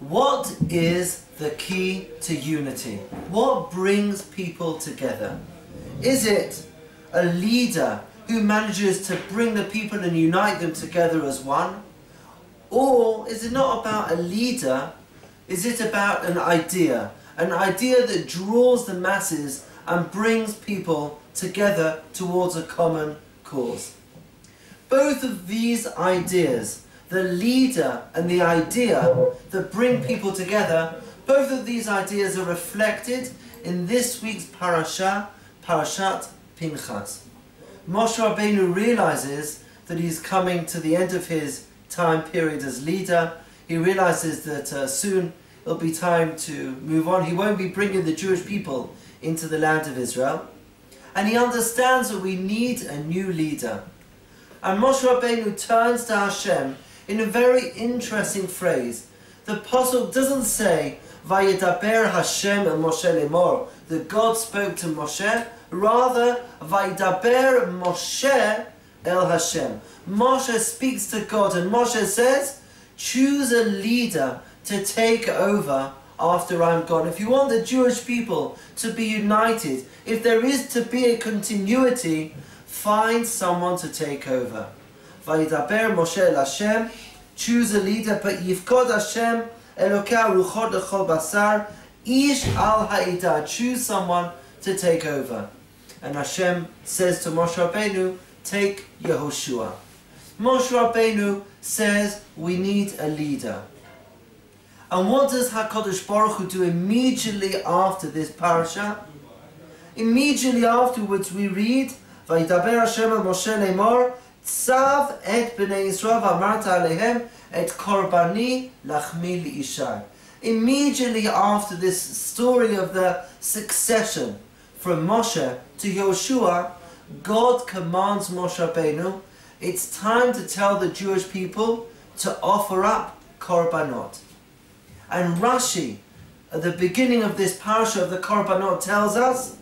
What is the key to unity? What brings people together? Is it a leader who manages to bring the people and unite them together as one? Or is it not about a leader? Is it about an idea that draws the masses and brings people together towards a common cause? Both of these ideas, the leader and the idea that bring people together, both of these ideas are reflected in this week's parasha, Parshat Pinchas. Moshe Rabbeinu realizes that he's coming to the end of his time period as leader. He realizes that soon it'll be time to move on. He won't be bringing the Jewish people into the land of Israel. And he understands that we need a new leader. And Moshe Rabbeinu turns to Hashem in a very interesting phrase. The pasuk doesn't say, Vayedaber Hashem el Moshe lemor, that God spoke to Moshe. Rather, Vayedaber Moshe el Hashem. Moshe speaks to God, and Moshe says, choose a leader to take over after I'm gone. If you want the Jewish people to be united, if there is to be a continuity, find someone to take over. Vayidaber Moshe el Hashem, choose a leader, but Yifkod Hashem Elokeh Ruchot Lechol Basar, Ish al Ha'ida, choose someone to take over. And Hashem says to Moshe Rabbeinu, take Yehoshua. Moshe Rabbeinu says we need a leader. And what does HaKadosh Baruch Hu do immediately after this parasha? Immediately afterwards we read, Vayidaber Hashem el Moshe lemor, Tzav et bnei Yisrael v'amarta alehem et korbani lachmi li'ishai. Immediately after this story of the succession from Moshe to Yehoshua, God commands Moshe Rabbeinu, it's time to tell the Jewish people to offer up korbanot. And Rashi, at the beginning of this parasha of the korbanot, tells us,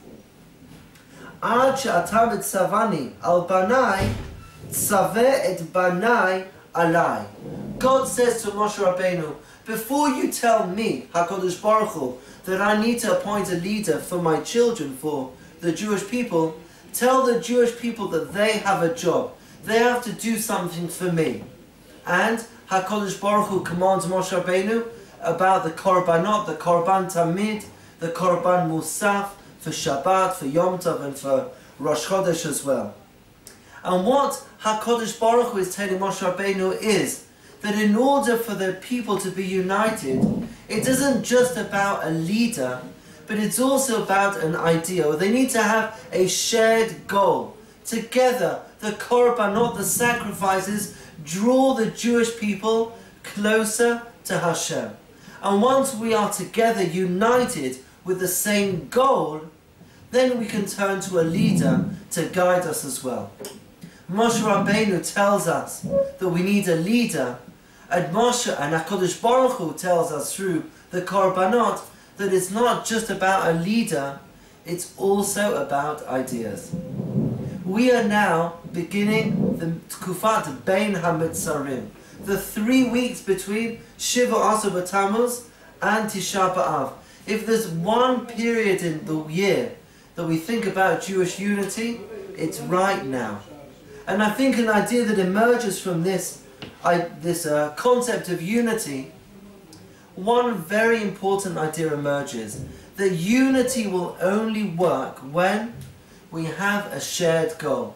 Ad she'ata mitzavani al banai, tzaveh et banai alai. God says to Moshe Rabbeinu, before you tell me, HaKadosh Baruch Hu, that I need to appoint a leader for my children, for the Jewish people, tell the Jewish people that they have a job. They have to do something for me. And HaKadosh Baruch Hu commands Moshe Rabbeinu about the korbanot, the korban tamid, the korban musaf, for Shabbat, for Yom Tov, and for Rosh Chodesh as well. And what HaKadosh Baruch Hu is telling Moshe Rabbeinu is that in order for the people to be united, it isn't just about a leader, but it's also about an idea. They need to have a shared goal. Together, the korbanot, the sacrifices, draw the Jewish people closer to Hashem. And once we are together, united with the same goal, then we can turn to a leader to guide us as well. Moshe Rabbeinu tells us that we need a leader, and Moshe and HaKadosh Baruch Hu tells us through the korbanot that it's not just about a leader, it's also about ideas. We are now beginning the Tkufat Bein HaMitzarim, the 3 weeks between Shiva Asar B'Tammuz and Tisha B'Av. If there's one period in the year that we think about Jewish unity, it's right now. And I think an idea that emerges from this concept of unity, one very important idea emerges, that unity will only work when we have a shared goal.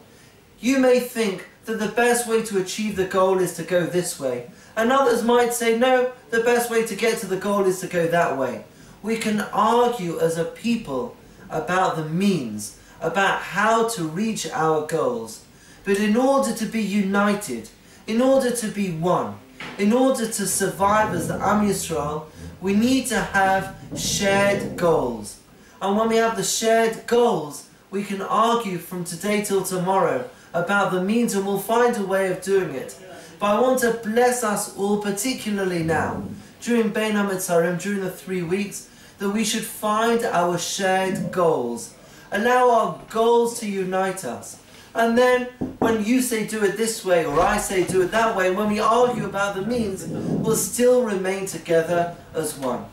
You may think that the best way to achieve the goal is to go this way, and others might say, no, the best way to get to the goal is to go that way. We can argue as a people about the means, about how to reach our goals. But in order to be united, in order to be one, in order to survive as the Am Yisrael, we need to have shared goals. And when we have the shared goals, we can argue from today till tomorrow about the means, and we'll find a way of doing it. But I want to bless us all, particularly now, during Bein HaMitzarim, during the 3 weeks, that we should find our shared goals. Allow our goals to unite us. And then when you say do it this way, or I say do it that way, when we argue about the means, we'll still remain together as one.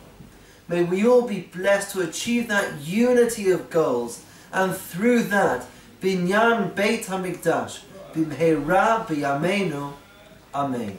May we all be blessed to achieve that unity of goals, and through that, Binyan Beit HaMikdash, Bimheira B'Yameinu, Amen.